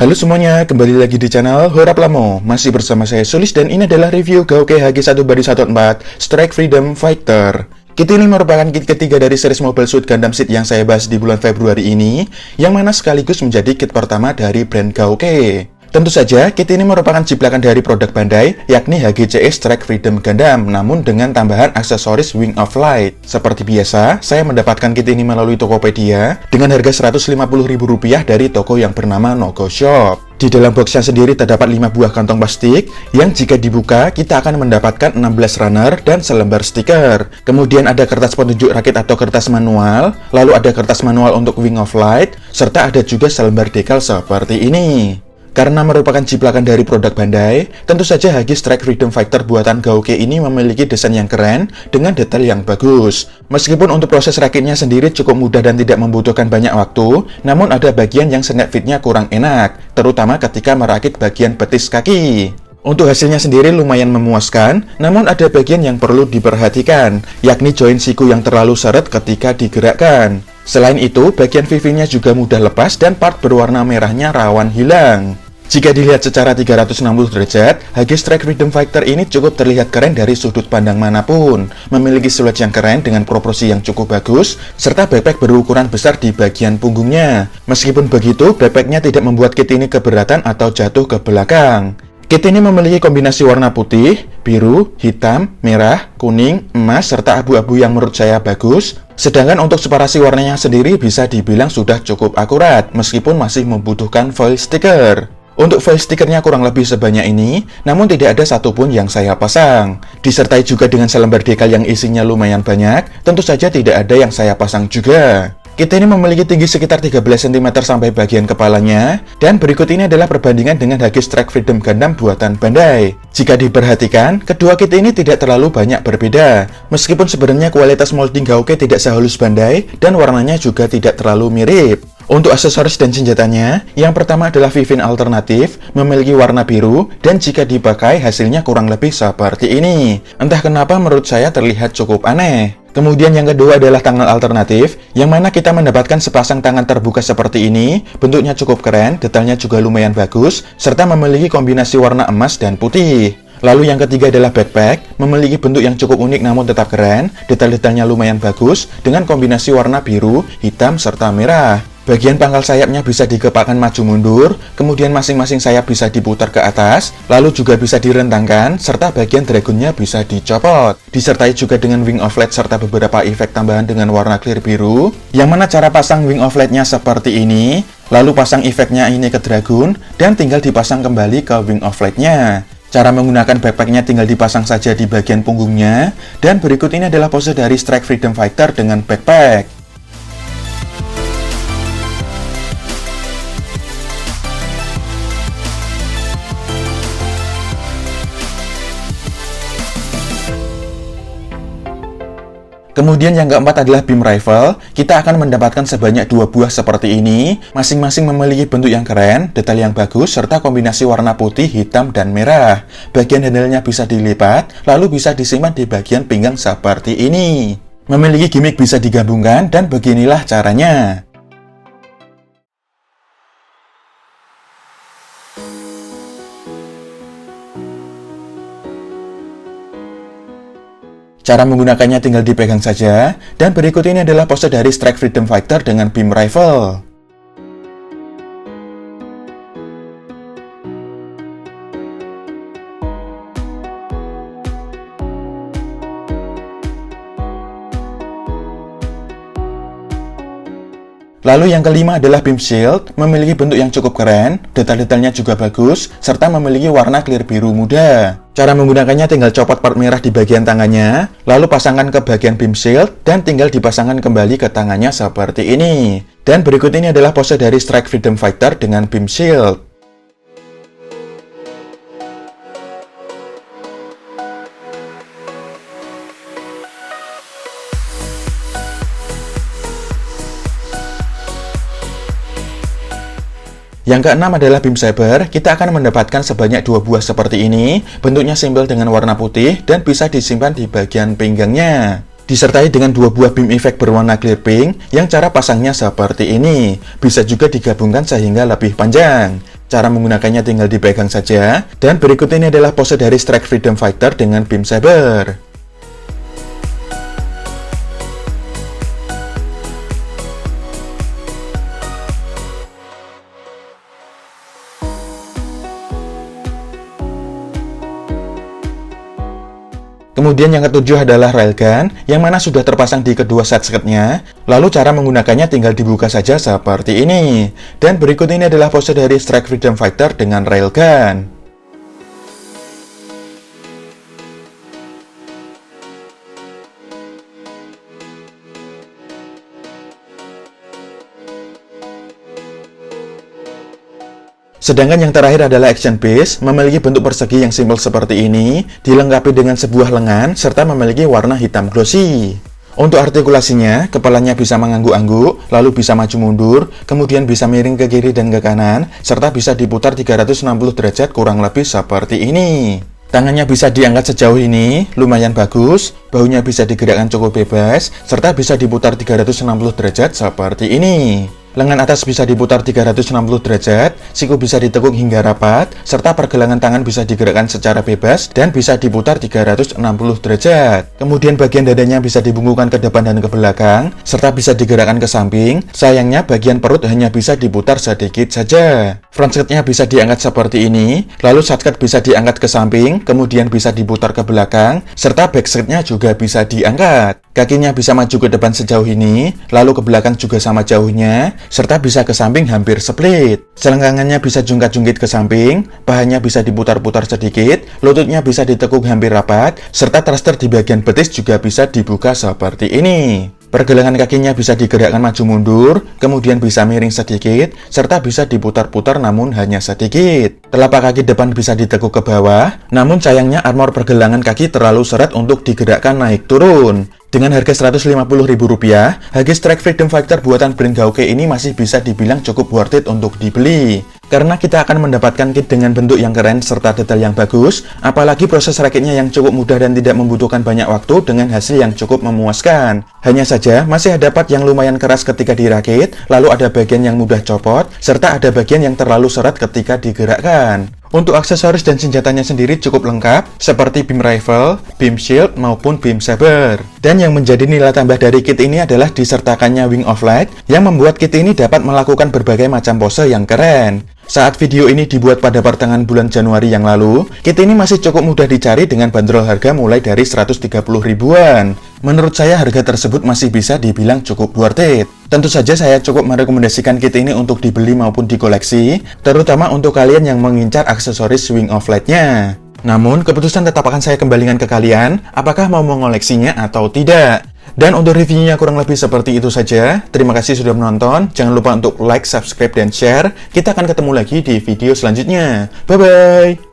Halo semuanya, kembali lagi di channel Horap Lamo. Masih bersama saya Sulis dan ini adalah review Gouke HG1-14 Strike Freedom Fighter. Kit ini merupakan kit ketiga dari series Mobile Suit Gundam Seed yang saya bahas di bulan Februari ini, yang mana sekaligus menjadi kit pertama dari brand Gouke. Tentu saja, kit ini merupakan ciplakan dari produk Bandai, yakni HGCE Strike Freedom Gundam, namun dengan tambahan aksesoris Wing of Light. Seperti biasa, saya mendapatkan kit ini melalui Tokopedia dengan harga Rp150.000 dari toko yang bernama Nogo Shop. Di dalam boxnya sendiri terdapat 5 buah kantong plastik, yang jika dibuka, kita akan mendapatkan 16 runner dan selembar stiker. Kemudian ada kertas penunjuk rakit atau kertas manual, lalu ada kertas manual untuk Wing of Light, serta ada juga selembar dekal seperti ini. Karena merupakan ciplakan dari produk Bandai, tentu saja HG Strike Freedom Fighter buatan Gouke ini memiliki desain yang keren dengan detail yang bagus. Meskipun untuk proses rakitnya sendiri cukup mudah dan tidak membutuhkan banyak waktu, namun ada bagian yang snap fitnya kurang enak, terutama ketika merakit bagian betis kaki. Untuk hasilnya sendiri lumayan memuaskan, namun ada bagian yang perlu diperhatikan, yakni join siku yang terlalu seret ketika digerakkan. Selain itu, bagian VV-nya juga mudah lepas dan part berwarna merahnya rawan hilang. Jika dilihat secara 360 derajat, HG Strike Freedom Fighter ini cukup terlihat keren dari sudut pandang manapun. Memiliki siluet yang keren dengan proporsi yang cukup bagus, serta backpack berukuran besar di bagian punggungnya. Meskipun begitu, backpacknya tidak membuat kit ini keberatan atau jatuh ke belakang. Kit ini memiliki kombinasi warna putih, biru, hitam, merah, kuning, emas, serta abu-abu yang menurut saya bagus. Sedangkan untuk separasi warnanya sendiri bisa dibilang sudah cukup akurat, meskipun masih membutuhkan foil stiker. Untuk foil stikernya kurang lebih sebanyak ini, namun tidak ada satupun yang saya pasang. Disertai juga dengan selembar dekal yang isinya lumayan banyak, tentu saja tidak ada yang saya pasang juga. Kit ini memiliki tinggi sekitar 13 cm sampai bagian kepalanya, dan berikut ini adalah perbandingan dengan HG Strike Freedom Gundam buatan Bandai. Jika diperhatikan, kedua kit ini tidak terlalu banyak berbeda, meskipun sebenarnya kualitas molding Gouke tidak sehalus Bandai, dan warnanya juga tidak terlalu mirip. Untuk aksesoris dan senjatanya, yang pertama adalah Vivin alternatif, memiliki warna biru, dan jika dipakai hasilnya kurang lebih seperti ini. Entah kenapa menurut saya terlihat cukup aneh. Kemudian yang kedua adalah tangan alternatif, yang mana kita mendapatkan sepasang tangan terbuka seperti ini, bentuknya cukup keren, detailnya juga lumayan bagus, serta memiliki kombinasi warna emas dan putih. Lalu yang ketiga adalah backpack, memiliki bentuk yang cukup unik namun tetap keren, detail-detailnya lumayan bagus, dengan kombinasi warna biru, hitam, serta merah. Bagian pangkal sayapnya bisa digepakkan maju mundur, kemudian masing-masing sayap bisa diputar ke atas, lalu juga bisa direntangkan, serta bagian dragonnya bisa dicopot. Disertai juga dengan Wing of Light serta beberapa efek tambahan dengan warna clear biru, yang mana cara pasang Wing of Light-nya seperti ini, lalu pasang efeknya ini ke dragon, dan tinggal dipasang kembali ke Wing of Light-nya. Cara menggunakan backpacknya tinggal dipasang saja di bagian punggungnya, dan berikut ini adalah pose dari Strike Freedom Fighter dengan backpack. Kemudian yang keempat adalah beam rifle. Kita akan mendapatkan sebanyak 2 buah seperti ini. Masing-masing memiliki bentuk yang keren, detail yang bagus, serta kombinasi warna putih, hitam, dan merah. Bagian handle-nya bisa dilipat, lalu bisa disimpan di bagian pinggang seperti ini. Memiliki gimmick bisa digabungkan, dan beginilah caranya. Cara menggunakannya tinggal dipegang saja, dan berikut ini adalah pose dari Strike Freedom Fighter dengan beam rifle. Lalu yang kelima adalah beam shield, memiliki bentuk yang cukup keren, detail-detailnya juga bagus, serta memiliki warna clear biru muda. Cara menggunakannya tinggal copot part merah di bagian tangannya, lalu pasangkan ke bagian beam shield, dan tinggal dipasangkan kembali ke tangannya seperti ini. Dan berikut ini adalah pose dari Strike Freedom Fighter dengan beam shield. Yang keenam adalah beam saber. Kita akan mendapatkan sebanyak 2 buah seperti ini. Bentuknya simpel dengan warna putih dan bisa disimpan di bagian pinggangnya. Disertai dengan 2 buah beam effect berwarna clear pink yang cara pasangnya seperti ini. Bisa juga digabungkan sehingga lebih panjang. Cara menggunakannya tinggal dipegang saja. Dan berikut ini adalah pose dari Strike Freedom Fighter dengan beam saber. Kemudian yang ketujuh adalah railgun, yang mana sudah terpasang di kedua set skirtnya. Lalu cara menggunakannya tinggal dibuka saja seperti ini. Dan berikut ini adalah pose dari Strike Freedom Fighter dengan railgun. Sedangkan yang terakhir adalah action piece, memiliki bentuk persegi yang simpel seperti ini, dilengkapi dengan sebuah lengan, serta memiliki warna hitam glossy. Untuk artikulasinya, kepalanya bisa mengangguk-angguk, lalu bisa maju mundur, kemudian bisa miring ke kiri dan ke kanan, serta bisa diputar 360 derajat kurang lebih seperti ini. Tangannya bisa diangkat sejauh ini, lumayan bagus, bahunya bisa digerakkan cukup bebas, serta bisa diputar 360 derajat seperti ini. Lengan atas bisa diputar 360 derajat, siku bisa ditekuk hingga rapat, serta pergelangan tangan bisa digerakkan secara bebas dan bisa diputar 360 derajat. Kemudian bagian dadanya bisa dibungkukkan ke depan dan ke belakang, serta bisa digerakkan ke samping. Sayangnya bagian perut hanya bisa diputar sedikit saja. Front skirtnya bisa diangkat seperti ini, lalu side skirt bisa diangkat ke samping, kemudian bisa diputar ke belakang, serta back skirtnya juga bisa diangkat. Kakinya bisa maju ke depan sejauh ini, lalu ke belakang juga sama jauhnya, serta bisa ke samping hampir split. Selangkangannya bisa jungkat-jungkit ke samping, pahanya bisa diputar-putar sedikit, lututnya bisa ditekuk hampir rapat, serta thruster di bagian betis juga bisa dibuka seperti ini. Pergelangan kakinya bisa digerakkan maju mundur, kemudian bisa miring sedikit, serta bisa diputar-putar namun hanya sedikit. Telapak kaki depan bisa ditekuk ke bawah, namun sayangnya armor pergelangan kaki terlalu seret untuk digerakkan naik turun. Dengan harga Rp150.000, Huggies Strike Freedom Fighter buatan brand Gawke ini masih bisa dibilang cukup worth it untuk dibeli. Karena kita akan mendapatkan kit dengan bentuk yang keren serta detail yang bagus, apalagi proses rakitnya yang cukup mudah dan tidak membutuhkan banyak waktu dengan hasil yang cukup memuaskan. Hanya saja, masih ada part yang lumayan keras ketika dirakit, lalu ada bagian yang mudah copot, serta ada bagian yang terlalu seret ketika digerakkan. Untuk aksesoris dan senjatanya sendiri cukup lengkap, seperti beam rifle, beam shield, maupun beam saber. Dan yang menjadi nilai tambah dari kit ini adalah disertakannya Wing of Light, yang membuat kit ini dapat melakukan berbagai macam pose yang keren. Saat video ini dibuat pada pertengahan bulan Januari yang lalu, kit ini masih cukup mudah dicari dengan bandrol harga mulai dari 130 ribuan. Menurut saya harga tersebut masih bisa dibilang cukup worth it. Tentu saja saya cukup merekomendasikan kit ini untuk dibeli maupun dikoleksi, terutama untuk kalian yang mengincar aksesoris Wing of Light-nya. Namun, keputusan tetap akan saya kembalikan ke kalian, apakah mau mengoleksinya atau tidak. Dan untuk reviewnya kurang lebih seperti itu saja. Terima kasih sudah menonton. Jangan lupa untuk like, subscribe, dan share. Kita akan ketemu lagi di video selanjutnya. Bye-bye!